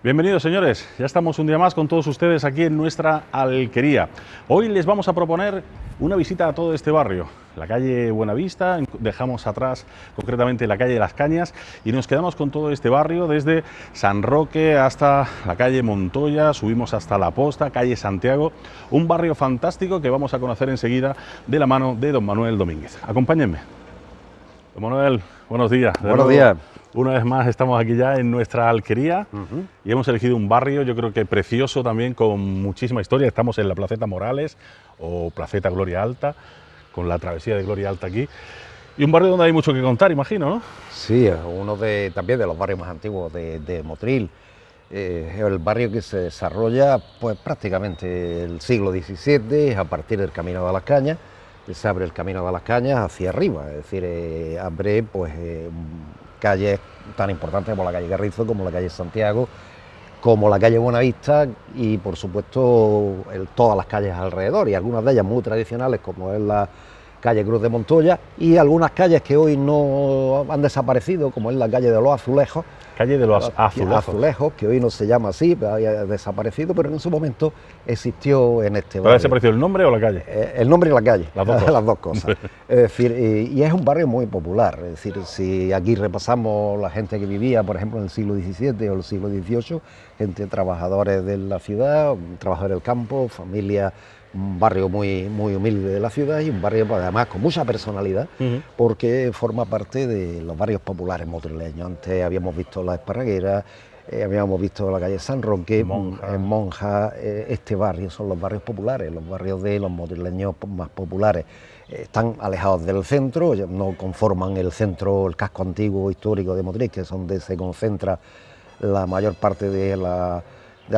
Bienvenidos, señores, ya estamos un día más con todos ustedes aquí en nuestra alquería. Hoy les vamos a proponer una visita a todo este barrio, la calle Buenavista, dejamos atrás concretamente la calle de las Cañas y nos quedamos con todo este barrio desde San Roque hasta la calle Montoya, subimos hasta La Posta, calle Santiago, un barrio fantástico que vamos a conocer enseguida de la mano de don Manuel Domínguez. Acompáñenme. Don Manuel, buenos días. Buenos días. Una vez más estamos aquí ya en nuestra alquería y hemos elegido un barrio, yo creo que precioso también, con muchísima historia. Estamos en la Placeta Morales o Placeta Gloria Alta, con la travesía de Gloria Alta aquí. Y un barrio donde hay mucho que contar, imagino, ¿no? Sí, uno también de los barrios más antiguos de Motril. Es el barrio que se desarrolla pues prácticamente el siglo XVII, a partir del Camino de las Cañas. Se abre el Camino de las Cañas hacia arriba, es decir, abre pues calles tan importantes como la calle Carrizo, como la calle Santiago, como la calle Buenavista y por supuesto todas las calles alrededor, y algunas de ellas muy tradicionales como es la calle Cruz de Montoya, y algunas calles que hoy no han desaparecido, como es la calle de los Azulejos. Calle de los Azulejos, que hoy no se llama así, había desaparecido, pero en su momento existió en este barrio. ¿Pero ha desaparecido el nombre o la calle? El nombre y la calle, las dos cosas. Es decir, y es un barrio muy popular, es decir, si aquí repasamos la gente que vivía, por ejemplo, en el siglo XVII o el siglo XVIII, gente trabajadores de la ciudad, trabajadores del campo, familia, un barrio muy humilde de la ciudad y un barrio además con mucha personalidad, porque forma parte de los barrios populares motrileños. Antes habíamos visto la Esparraguera, habíamos visto la calle San Roque, Monja. Este barrio son los barrios populares, los barrios de los motrileños más populares. Están alejados del centro, no conforman el centro, el casco antiguo histórico de Motril, que es donde se concentra la mayor parte de la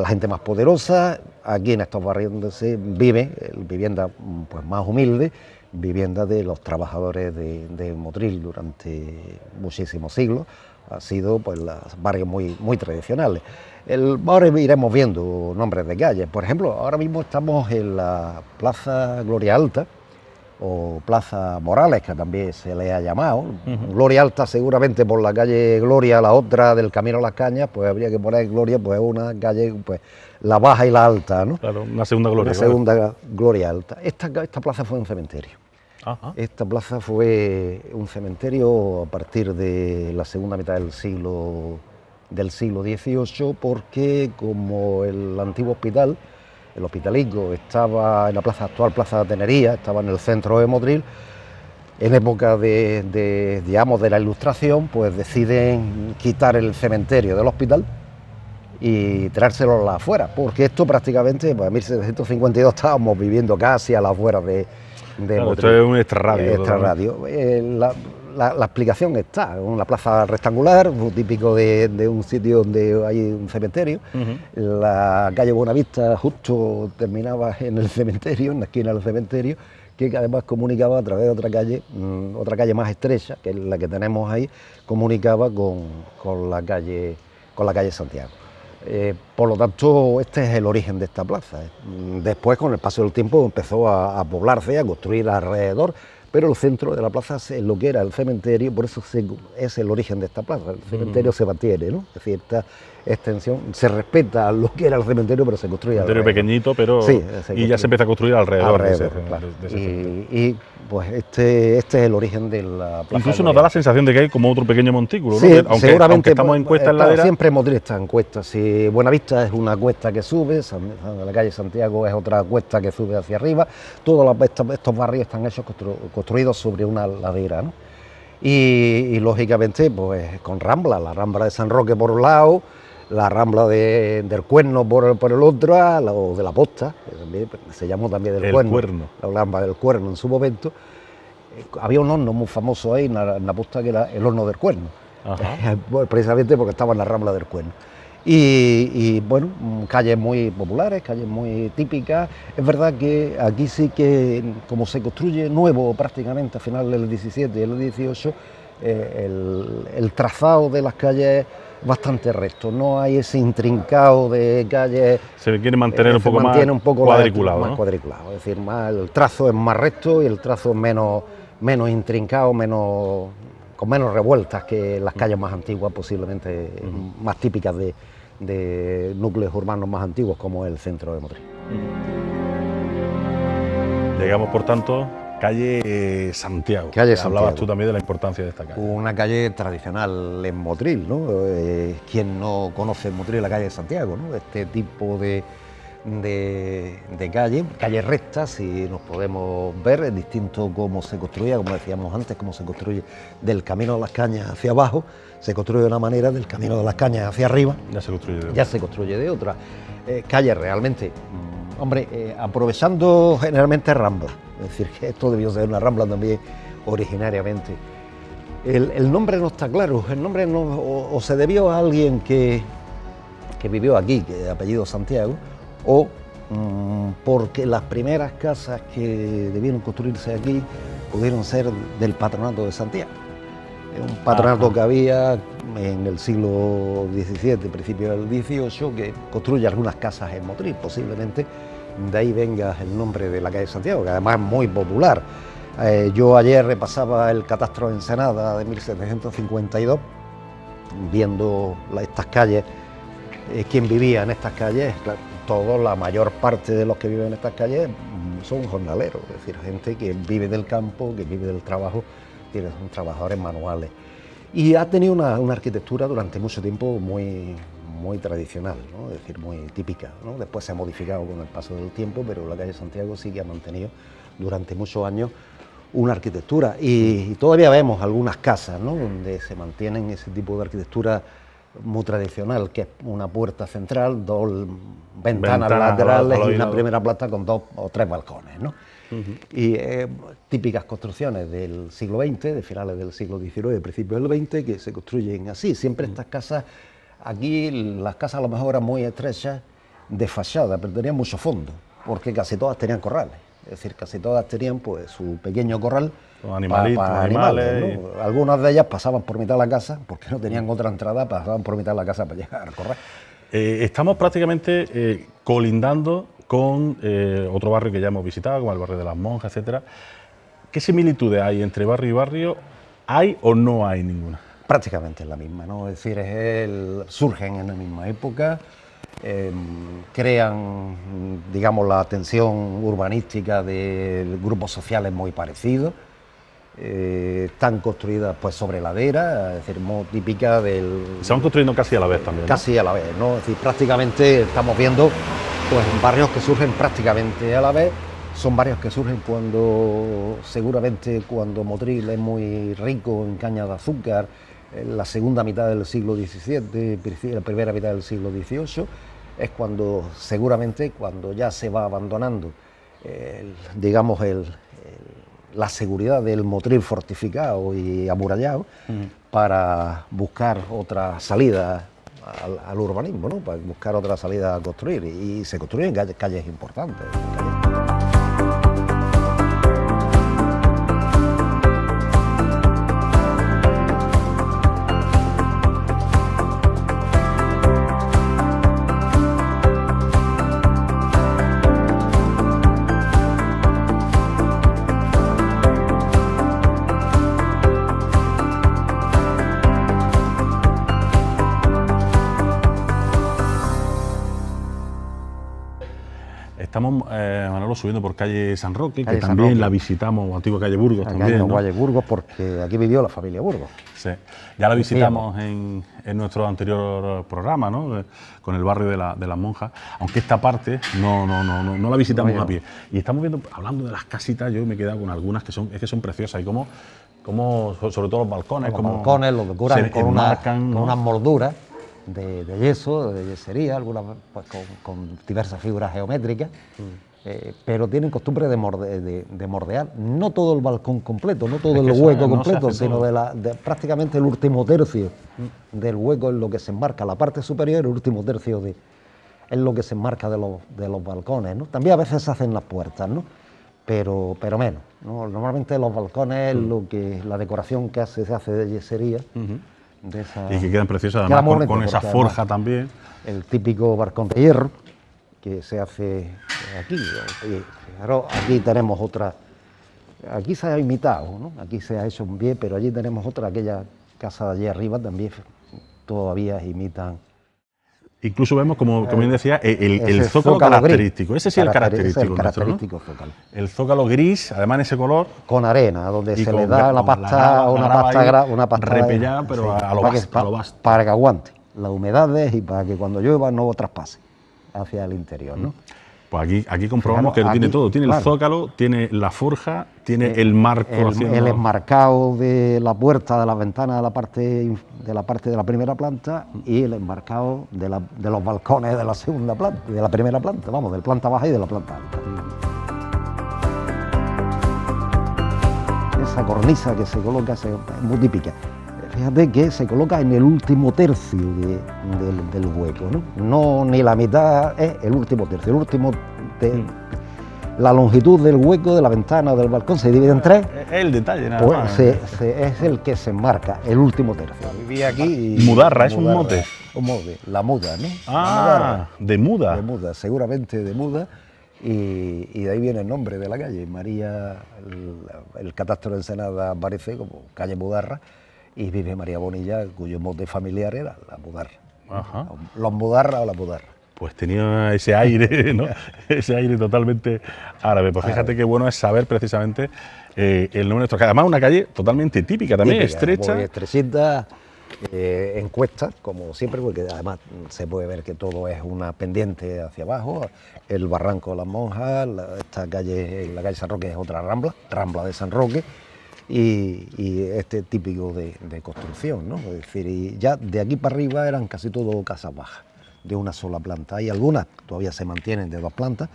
gente más poderosa. Aquí en estos barrios donde se vive, vivienda pues más humilde, vivienda de los trabajadores de Motril durante muchísimos siglos. Ha sido pues los barrios muy tradicionales. Ahora iremos viendo nombres de calles. Por ejemplo, ahora mismo estamos en la Plaza Gloria Alta, o Plaza Morales, que también se le ha llamado. Gloria Alta seguramente por la calle Gloria, la otra del Camino a las Cañas, pues habría que poner Gloria, pues una calle, pues la baja y la alta, ¿no? Claro, una segunda Gloria. Una segunda Gloria Alta. Esta plaza fue un cementerio. Esta plaza fue un cementerio a partir de la segunda mitad del siglo XVIII, porque como el antiguo hospital, el Hospitalico, estaba en la plaza actual, Plaza de Tenería, estaba en el centro de Motril. En época de la Ilustración, pues deciden quitar el cementerio del hospital y traérselo afuera, porque esto prácticamente, pues en 1752 estábamos viviendo casi a las afueras de claro, Motril. Esto es un extrarradio. Extrarradio. La explicación está, una plaza rectangular, muy típico de un sitio donde hay un cementerio. La calle Buenavista justo terminaba en el cementerio, en la esquina del cementerio, que además comunicaba a través de otra calle más estrecha, que es la que tenemos ahí, comunicaba con la calle Santiago. Por lo tanto, este es el origen de esta plaza. Después, con el paso del tiempo, empezó a poblarse, a construir alrededor, pero el centro de la plaza es lo que era el cementerio, por eso es el origen de esta plaza. El cementerio se mantiene, ¿no? Es decir, esta extensión se respeta lo que era el cementerio, pero se construye alrededor. Pequeñito, pero sí, y ya se empieza a construir alrededor. Claro. Y pues este es el origen de la plaza. Incluso nos da la sensación de que hay como otro pequeño montículo, sí, ¿no? aunque estamos en cuesta en ladera. Siempre Motril está en cuesta. Si Buenavista es una cuesta que sube, la calle Santiago es otra cuesta que sube hacia arriba. Todos estos barrios están hechos construidos sobre una ladera, ¿no? Y lógicamente, pues con rambla, la rambla de San Roque por un lado, la rambla del Cuerno por el otro, o de la Posta, que también, se llamó también del Cuerno. La rambla del Cuerno en su momento. Había un horno muy famoso ahí en la Posta, que era el horno del Cuerno, precisamente porque estaba en la rambla del Cuerno. Y bueno, calles muy populares, calles muy típicas. Es verdad que aquí sí que, como se construye nuevo prácticamente a finales del 17 y el 18, el trazado de las calles es bastante recto, no hay ese intrincado de calles. Se quiere mantener un poco más cuadriculado, ¿no? Cuadriculado, es decir, el trazo es más recto y el trazo es menos intrincado, con menos revueltas que las calles más antiguas, posiblemente más típicas de núcleos urbanos más antiguos como el centro de Motril. Llegamos, por tanto, calle Santiago. Calle Santiago. Hablabas tú también de la importancia de esta calle. Una calle tradicional en Motril, ¿no? ¿Quién no conoce en Motril la calle de Santiago, ¿no? Este tipo de calle recta, si nos podemos ver, es distinto cómo se construía, como decíamos antes, cómo se construye del Camino de las Cañas hacia abajo, se construye de una manera, del Camino de las Cañas hacia arriba, ya se construye de otra. Ya se construye de otra. Calle realmente, hombre, aprovechando generalmente rambla, es decir, que esto debió ser una rambla también originariamente. El nombre no está claro, el nombre no, o se debió a alguien que vivió aquí, que de apellido Santiago, o porque las primeras casas que debieron construirse aquí pudieron ser del patronato de Santiago. Un patronato que había en el siglo XVII, principio del XVIII, que construye algunas casas en Motril, posiblemente de ahí venga el nombre de la calle Santiago, que además es muy popular. Yo ayer repasaba el catastro de Ensenada de 1752, viendo estas calles, quién vivía en estas calles. Claro, la mayor parte de los que viven en estas calles son jornaleros, es decir, gente que vive del campo, que vive del trabajo, son trabajadores manuales. Y ha tenido una arquitectura durante mucho tiempo muy tradicional, ¿no? Es decir, muy típica, ¿no? Después se ha modificado con el paso del tiempo, pero la calle Santiago sí que ha mantenido durante muchos años una arquitectura. Y todavía vemos algunas casas, ¿no?, donde se mantienen ese tipo de arquitectura muy tradicional, que es una puerta central, dos ventanas laterales y una primera planta con 2 o 3 balcones, ¿no? Y típicas construcciones del siglo XX, de finales del siglo XIX, principios del XX, que se construyen así. Siempre estas casas, aquí las casas a lo mejor eran muy estrechas de fachada, pero tenían mucho fondo, porque casi todas tenían corrales. Es decir, casi todas tenían pues su pequeño corral para animales, ¿no? Algunas de ellas pasaban por mitad de la casa, porque no tenían otra entrada, pasaban por mitad de la casa para llegar al corral. Estamos prácticamente colindando con otro barrio que ya hemos visitado, como el barrio de las Monjas, etcétera. ¿Qué similitudes hay entre barrio y barrio? ¿Hay o no hay ninguna? Prácticamente es la misma, ¿no? Es decir, surgen en la misma época, crean, digamos, la atención urbanística de grupos sociales muy parecidos, están construidas pues sobre ladera, es decir, muy típica del... Se van construyendo casi a la vez también, ¿no? Casi a la vez, ¿no? Es decir, prácticamente estamos viendo pues barrios que surgen prácticamente a la vez. Son barrios que surgen seguramente cuando Motril es muy rico en caña de azúcar, en la segunda mitad del siglo XVII, la primera mitad del siglo XVIII, es seguramente cuando ya se va abandonando, digamos, la seguridad del Motril fortificado y amurallado, para buscar otra salida al urbanismo, ¿no?, para buscar otra salida a construir, y se construyen calles importantes. Estamos, Manolo, subiendo por calle San Roque, que también la visitamos, antigua calle Burgos también, ¿no? Calle Burgos, porque aquí vivió la familia Burgos. Sí, ya la visitamos en nuestro anterior programa, ¿no?, con el barrio de las Monjas, aunque esta parte no la visitamos a pie. Y estamos viendo, hablando de las casitas, yo me he quedado con algunas que son preciosas, y como sobre todo los balcones, los decoran con unas molduras de yeso, de yesería, algunas pues, con diversas figuras geométricas, pero tienen costumbre de mordear, no todo el balcón completo, no todo el hueco completo, sino prácticamente el último tercio del hueco en lo que se enmarca la parte superior, el último tercio es lo que se enmarca de los balcones, ¿no? También a veces se hacen las puertas, ¿no?, pero menos, ¿no? Normalmente los balcones, la decoración que se hace de yesería, y que quedan preciosas, además con esa forja también. El típico balcón de hierro que se hace aquí. Claro, aquí tenemos otra, aquí se ha imitado, ¿no? Aquí se ha hecho bien, pero allí tenemos otra, aquella casa de allí arriba también todavía imitan. Incluso vemos, como bien decía, el ese zócalo característico. Gris. Ese sí es el característico. Es el característico zócalo. El zócalo gris, además en ese color. Con arena, donde y se con le da la pasta, una pasta repellada, pero sí, a lo vasto. Para que aguante las humedades y para que cuando llueva no traspase hacia el interior, ¿no? Pues aquí comprobamos que tiene todo. Tiene el zócalo, tiene la forja, tiene el marco. El enmarcado de la puerta, de las ventanas de la parte de la primera planta y el enmarcado de los balcones de la segunda planta, de la primera planta, vamos, de la planta baja y de la planta alta. Esa cornisa que se coloca es muy típica. Fíjate que se coloca en el último tercio del hueco, ¿no? No ni la mitad, es el último tercio. La longitud del hueco de la ventana o del balcón se divide en tres. Es el detalle, nada pues más. Es el que se enmarca, el último tercio. Vivía aquí. Mudarra, es un mote. Un mote, la muda, ¿no? Ah, de muda. De muda, seguramente de muda. Y de ahí viene el nombre de la calle. María, el catastro de Ensenada aparece como calle Mudarra. Y vive María Bonilla, cuyo mote familiar era la Mudarra. Ajá. Los Mudarra o la Mudarra. Pues tenía ese aire, ¿no? Ese aire totalmente árabe. Pues fíjate qué bueno es saber precisamente el nombre de nuestro calle. Además, una calle totalmente típica, también estrecha. Muy estrechita, en cuesta, como siempre, porque además se puede ver que todo es una pendiente hacia abajo. El barranco de las Monjas, esta calle, la calle San Roque es otra rambla de San Roque. Y este típico de construcción, ¿no? Es decir, y ya de aquí para arriba eran casi todo casas bajas, de una sola planta. Hay algunas que todavía se mantienen de dos plantas,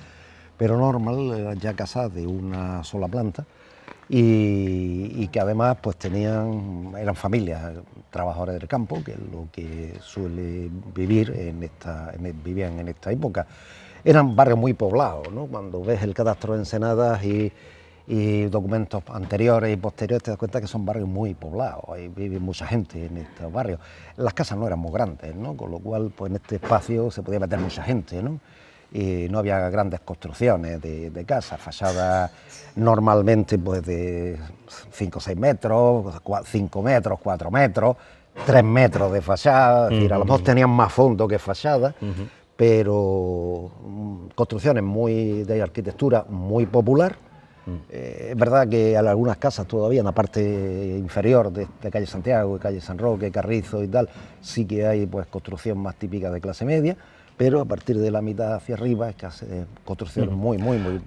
pero normal ya casas de una sola planta y que además pues eran familias, trabajadores del campo, que es lo que suele vivir vivían en esta época. Eran barrios muy poblados, ¿no? Cuando ves el cadastro de Ensenada y documentos anteriores y posteriores, te das cuenta que son barrios muy poblados, ahí vive mucha gente en estos barrios. Las casas no eran muy grandes, ¿no? Con lo cual pues en este espacio se podía meter mucha gente, ¿no? Y no había grandes construcciones de casas, fachadas normalmente pues de 5 o 6 metros, 5 metros, 4 metros, 3 metros de fachada, es decir, a lo mejor tenían más fondo que fachada, pero construcciones de arquitectura muy popular. Es verdad que en algunas casas todavía en la parte inferior de calle Santiago, de calle San Roque, Carrizo y tal, sí que hay pues construcción más típica de clase media, pero a partir de la mitad hacia arriba es casi construcción muy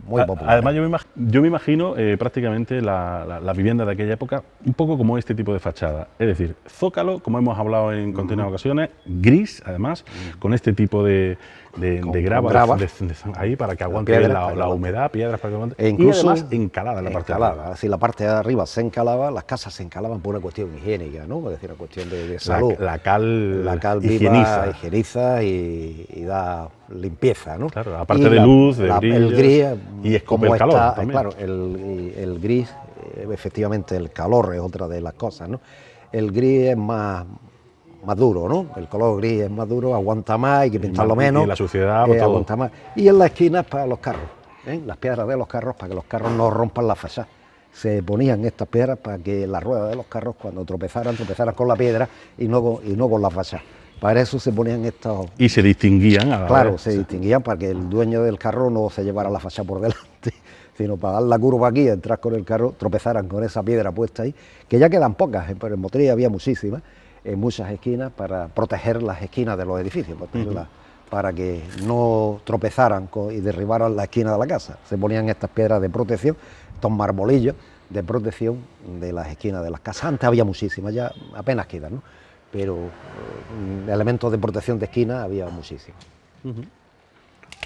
popular. Además yo me imagino prácticamente la vivienda de aquella época un poco como este tipo de fachada, es decir, zócalo, como hemos hablado en continuas ocasiones, gris además, con este tipo de grava ahí para que aguante la humedad, piedras para que aguante, y además encalada en la parte de arriba. Así la parte de arriba se encalaba, las casas se encalaban por una cuestión higiénica, ¿no? Es decir, una cuestión de salud. La cal higieniza y da limpieza, ¿no? Claro, aparte de luz, de brillo, el gris, y escupe el calor también. Claro, el gris, efectivamente el calor es otra de las cosas, ¿no? El gris es más duro, ¿no? El color gris es más duro, aguanta más, hay que pintarlo menos. Y la suciedad, todo. Aguanta más. Y en la esquina es para los carros, las piedras de los carros, para que los carros no rompan la fachada. Se ponían estas piedras para que las ruedas de los carros, cuando tropezaran con la piedra y no con la fachada. Para eso se ponían estos... Y se distinguían a la Claro, vez. se distinguían para que el dueño del carro no se llevara la fachada por delante, sino para dar la curva aquí, entrar con el carro, tropezaran con esa piedra puesta ahí, que ya quedan pocas, pero en Motril había muchísimas, en muchas esquinas, para proteger las esquinas de los edificios, para que no tropezaran y derribaran la esquina de la casa. Se ponían estas piedras de protección, estos marmolillos de protección de las esquinas de las casas. Antes había muchísimas, ya apenas quedan, ¿no? Pero elementos de protección de esquina había muchísimos.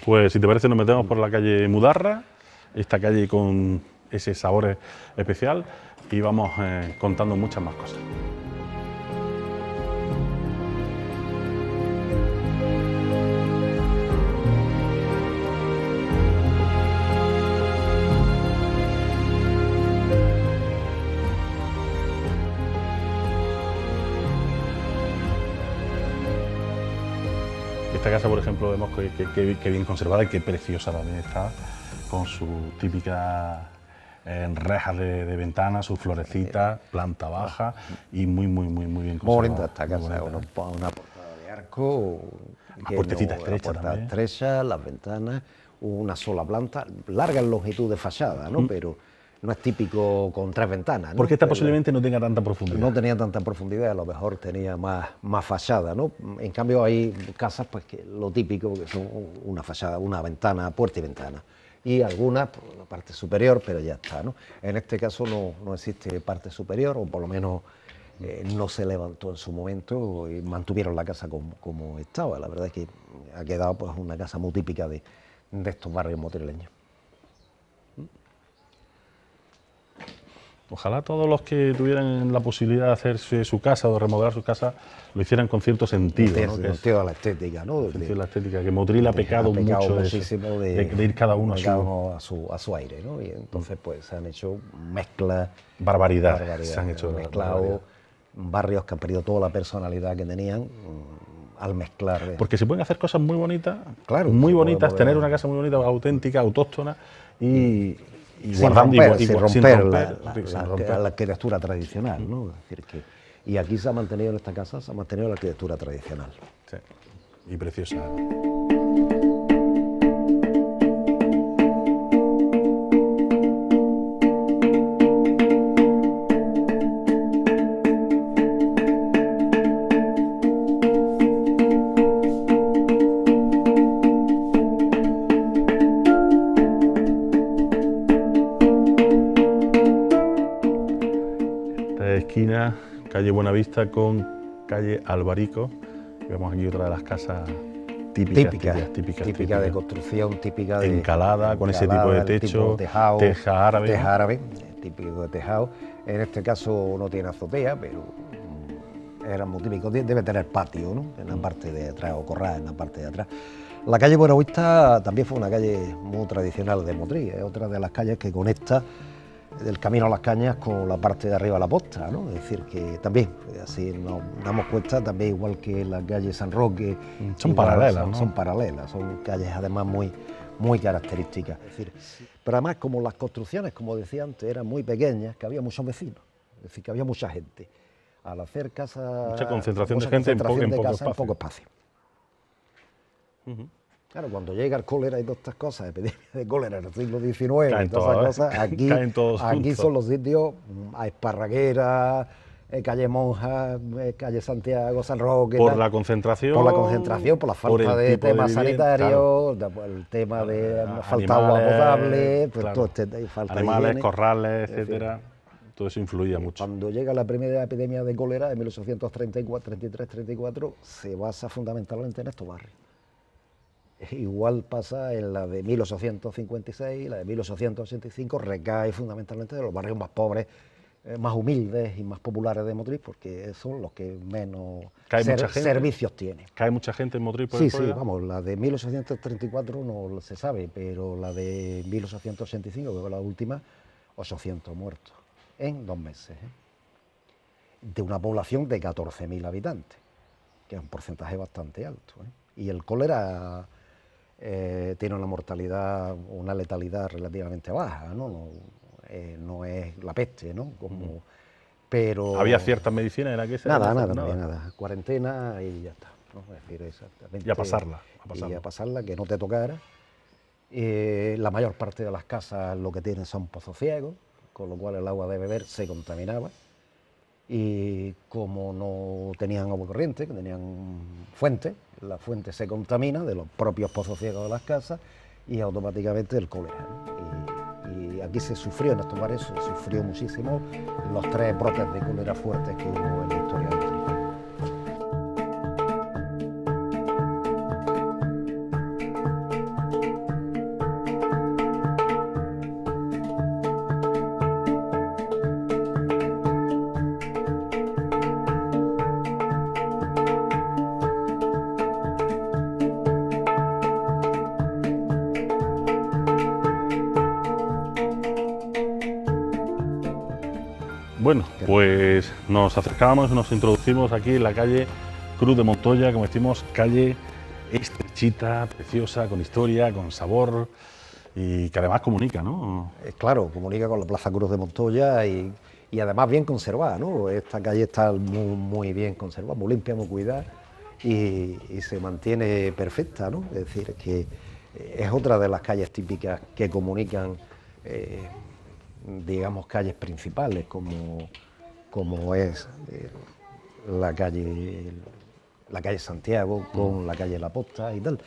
Pues si te parece nos metemos por la calle Mudarra, esta calle con ese sabor especial, y vamos contando muchas más cosas. Esta casa, por ejemplo, vemos que bien conservada y qué preciosa también está, con su típica rejas de ventanas, sus florecitas, planta baja y muy bien conservada. Muy bonita esta casa, una portada de arco, puertecita estrecha puerta también. estrecha, las ventanas, una sola planta, larga en longitud de fachada, ¿no? Pero no es típico con 3 ventanas, ¿no? Porque esta Pero posiblemente no tenga tanta profundidad. no tenía tanta profundidad, a lo mejor tenía más fachada, ¿no? En cambio hay casas pues que lo típico que son una fachada, una ventana, puerta y ventana. Y algunas por la parte superior, pero ya está, ¿no? En este caso no existe parte superior, o por lo menos no se levantó en su momento y mantuvieron la casa como estaba. La verdad es que ha quedado pues una casa muy típica de estos barrios motrileños. Ojalá todos los que tuvieran la posibilidad de hacerse su casa o de remodelar su casa lo hicieran con cierto sentido, ¿no? Sentido de la estética, ¿no? Sentido de la estética, que Motril ha pecado mucho muchísimo de ir cada uno a su aire, ¿no? Y entonces pues se han hecho mezclas, barbaridades, se han hecho mezclado barrios que han perdido toda la personalidad que tenían al mezclar. Porque se pueden hacer cosas muy bonitas, claro, muy bonitas, tener una casa muy bonita, auténtica, autóctona y guardando sin romper la arquitectura tradicional, ¿no? Es decir, y aquí se ha mantenido en esta casa, se ha mantenido la arquitectura tradicional. Sí, y preciosa. Esquina, calle Buenavista con calle Albarico. Vemos aquí otra de las casas típica de construcción, típica de encalada, con ese tipo de techo, teja árabe, típico de tejado. En este caso no tiene azotea, pero era muy típico. Debe tener patio, ¿no? En la parte de atrás, o corral en la parte de atrás. La calle Buenavista también fue una calle muy tradicional de Motril, es otra de las calles que conecta del camino a las Cañas con la parte de arriba de la Posta, ¿no? Es decir, que también, así nos damos cuenta, también igual que la calle San Roque, son paralelas, ¿no? Son paralelas, son calles además muy características. Es decir, pero además como las construcciones, como decía antes, eran muy pequeñas, que había muchos vecinos, es decir, que había mucha gente. Al hacer casas... Mucha concentración de gente en poco espacio. Claro, cuando llega el cólera y todas estas cosas, epidemia de cólera en el siglo XIX y todas esas cosas, aquí son los sitios a Esparraguera, calle Monja, calle Santiago, San Roque. Por la concentración, por la falta de temas sanitarios, el tema de falta de agua potable, pues todo falta de animales, higiene, corrales, etcétera. Todo eso influía mucho. Cuando llega la primera epidemia de cólera, en 1833-34, se basa fundamentalmente en estos barrios. Igual pasa en la de 1856, la de 1885, recae fundamentalmente de los barrios más pobres, más humildes y más populares de Motril, porque son los que menos servicios tienen. ¿Cae mucha gente en Motril por Sí, vamos, la de 1834 no se sabe, pero la de 1885, que fue la última, 800 muertos en 2 meses, de una población de 14.000 habitantes, que es un porcentaje bastante alto. Y el cólera tiene una mortalidad, una letalidad relativamente baja, no es la peste, ¿no? Pero ¿había ciertas medicinas en aquella época? Nada. Cuarentena y ya está, ¿no? Es decir, exactamente. Y a pasarla. Y a pasarla, que no te tocara. La mayor parte de las casas lo que tienen son pozos ciegos, con lo cual el agua de beber se contaminaba. Y como no tenían agua corriente, que tenían fuente, la fuente se contamina de los propios pozos ciegos de las casas y automáticamente el cólera, ¿no? Y aquí se sufrió, en estos bares se sufrió muchísimo los 3 brotes de cólera fuertes que hubo en la historia de Motril. Bueno, pues nos acercábamos, nos introducimos aquí en la calle Cruz de Montoya, como decimos, calle estrechita, preciosa, con historia, con sabor y que además comunica, ¿no? Claro, comunica con la Plaza Cruz de Montoya y además bien conservada, ¿no? Esta calle está muy bien conservada, muy limpia, muy cuidada y se mantiene perfecta, ¿no? Es decir, que es otra de las calles típicas que comunican, digamos, calles principales, como es la calle Santiago con la calle La Posta y tal.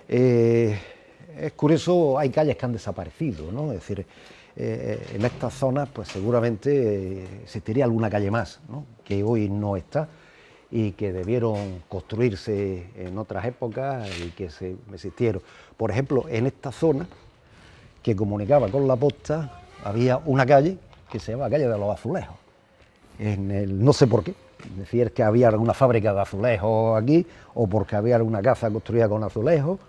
Es curioso, hay calles que han desaparecido, ¿no? Es decir, en estas zonas pues seguramente existiría alguna calle más, ¿no?, que hoy no está y que debieron construirse en otras épocas y que existieron. Por ejemplo, en esta zona que comunicaba con La Posta había una calle que se llamaba Calle de los Azulejos. No sé por qué, es decir, que había alguna fábrica de azulejos aquí, o porque había alguna casa construida con azulejos,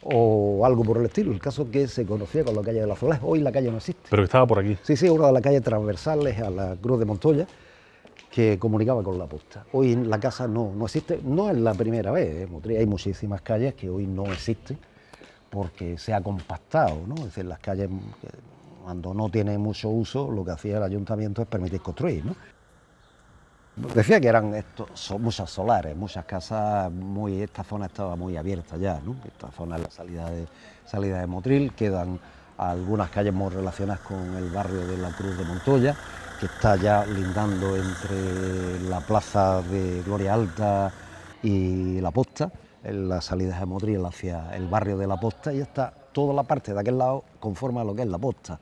o algo por el estilo. El caso es que se conocía con la calle del azulejo. Hoy la calle no existe. Pero que estaba por aquí. Sí, una de las calles transversales a la Cruz de Montoya, que comunicaba con La Posta. Hoy la casa no existe, no es la primera vez, en Motril hay muchísimas calles que hoy no existen porque se ha compactado, ¿no? Es decir, las calles, cuando no tienen mucho uso, lo que hacía el ayuntamiento es permitir construir, ¿no? Decía que eran muchas solares, muchas casas, esta zona estaba muy abierta ya, ¿no? Esta zona es la salida de Motril, quedan algunas calles muy relacionadas con el barrio de la Cruz de Montoya, que está ya lindando entre la plaza de Gloria Alta y La Posta, en las salidas de Motril hacia el barrio de La Posta, y está toda la parte de aquel lado conforma lo que es La Posta.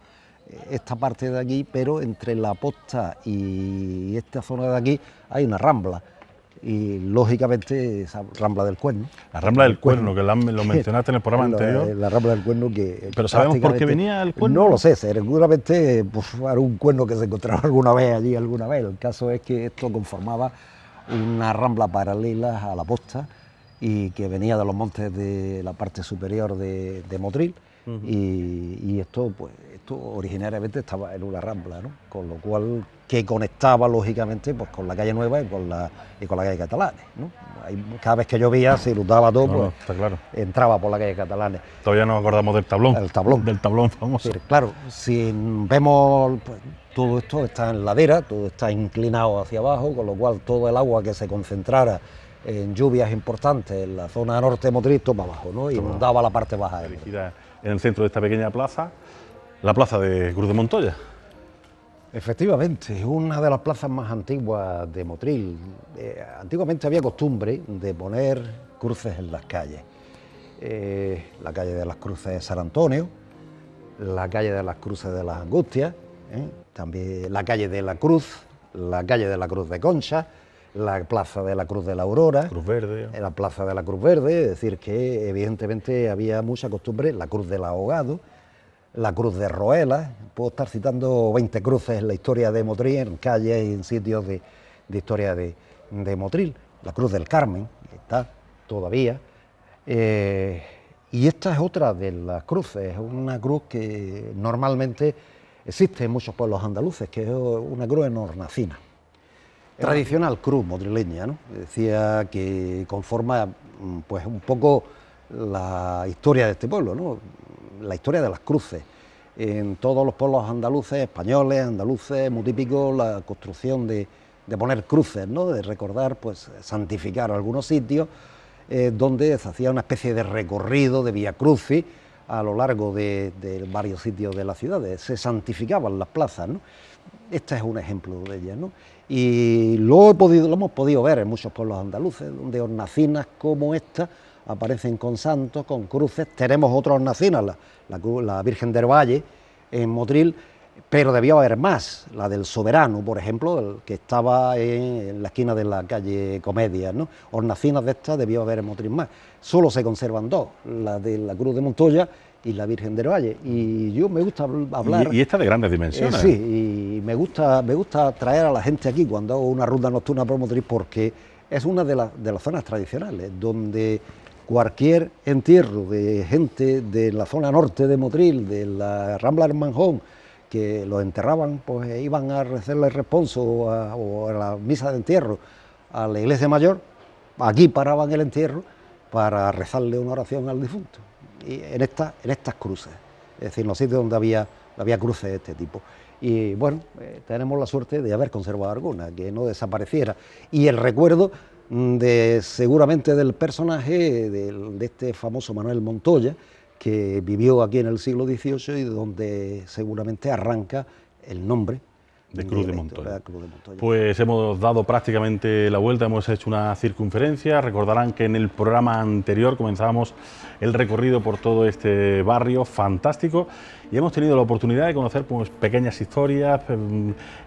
Esta parte de aquí, pero entre La Posta y esta zona de aquí hay una rambla, y lógicamente esa Rambla del Cuerno. La Rambla del Cuerno, que lo mencionaste en el programa anterior. La Rambla del Cuerno que... ¿Pero sabemos por qué venía el cuerno? No lo sé, seguramente pues, era un cuerno que se encontraba alguna vez allí, alguna vez. El caso es que esto conformaba una rambla paralela a La Posta y que venía de los montes de la parte superior de Motril. Y esto originariamente estaba en una rambla, ¿no? Con lo cual que conectaba lógicamente pues con la calle Nueva y con la calle Catalanes, ¿no? Cada vez que llovía se inundaba todo, pues está claro. Entraba por la calle Catalanes. Todavía nos acordamos del tablón. El tablón. Del tablón famoso. Sí, claro, si vemos pues, todo esto está en ladera, todo está inclinado hacia abajo, con lo cual todo el agua que se concentrara en lluvias importantes en la zona norte de Motril, todo para abajo, ¿no? Inundaba la parte baja. En el centro de esta pequeña plaza, la plaza de Cruz de Montoya. Efectivamente, es una de las plazas más antiguas de Motril. Antiguamente había costumbre de poner cruces en las calles. La calle de las Cruces de San Antonio, la calle de las Cruces de las Angustias, también la calle de la Cruz, la calle de la Cruz de Concha, la plaza de la Cruz de la Aurora, Cruz Verde, la plaza de la Cruz Verde, es decir, que evidentemente había mucha costumbre, la Cruz del Ahogado, la Cruz de Roela. Puedo estar citando 20 cruces en la historia de Motril, en calles y en sitios de historia de Motril, la Cruz del Carmen, que está todavía, y esta es otra de las cruces, es una cruz que normalmente existe en muchos pueblos andaluces, que es una cruz en hornacina. Tradicional cruz motrileña, ¿no? Decía que conforma pues un poco la historia de este pueblo, ¿no? La historia de las cruces. En todos los pueblos andaluces, españoles, andaluces, muy típico la construcción de poner cruces, ¿no? De recordar, pues santificar algunos sitios donde se hacía una especie de recorrido de Vía Crucis a lo largo de varios sitios de las ciudades. Se santificaban las plazas, ¿no? Este es un ejemplo de ellas, ¿no? Y lo hemos podido ver en muchos pueblos andaluces, donde hornacinas como esta aparecen con santos, con cruces. Tenemos otras hornacinas, la Virgen del Valle en Motril, pero debía haber más, la del Soberano, por ejemplo, el que estaba en la esquina de la calle Comedia, ¿no? Hornacinas de estas debía haber en Motril más. Solo se conservan dos, la de la Cruz de Montoya y la Virgen del Valle, y yo me gusta hablar... Y esta de grandes dimensiones. Sí, y me gusta traer a la gente aquí cuando hago una ruta nocturna por Motril, porque es una de las zonas tradicionales, donde cualquier entierro de gente de la zona norte de Motril, de la Rambla del Manjón, que los enterraban, pues iban a rezarle el responso o a la misa de entierro a la iglesia mayor, aquí paraban el entierro para rezarle una oración al difunto. Y en estas cruces, es decir, en los sitios donde había cruces de este tipo. Y bueno, tenemos la suerte de haber conservado alguna, que no desapareciera. Y el recuerdo seguramente del personaje de este famoso Manuel Montoya, que vivió aquí en el siglo XVIII y donde seguramente arranca el nombre de Cruz de Montoya. Pues hemos dado prácticamente la vuelta, hemos hecho una circunferencia. Recordarán que en el programa anterior comenzábamos el recorrido por todo este barrio fantástico y hemos tenido la oportunidad de conocer pues, pequeñas historias,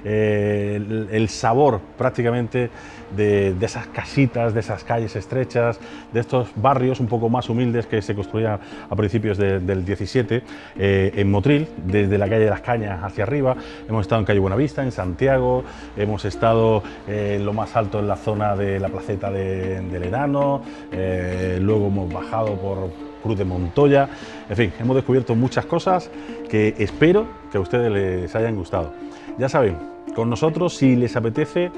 el sabor prácticamente de esas casitas, de esas calles estrechas, de estos barrios un poco más humildes que se construían a principios del 17 en Motril, desde la calle de las Cañas hacia arriba. Hemos estado en calle Buenavista, en Santiago, hemos estado en lo más alto en la zona de la placeta del Enano, luego hemos bajado por Cruz de Montoya, en fin, hemos descubierto muchas cosas que espero que a ustedes les hayan gustado. Ya saben, con nosotros, si les apetece,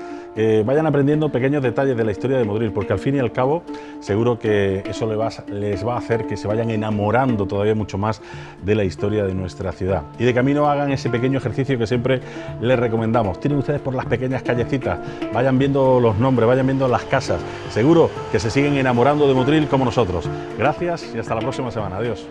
vayan aprendiendo pequeños detalles de la historia de Motril, porque al fin y al cabo seguro que eso les va a hacer que se vayan enamorando todavía mucho más de la historia de nuestra ciudad. Y de camino hagan ese pequeño ejercicio que siempre les recomendamos. Tienen ustedes por las pequeñas callecitas, vayan viendo los nombres, vayan viendo las casas. Seguro que se siguen enamorando de Motril como nosotros. Gracias y hasta la próxima semana. Adiós.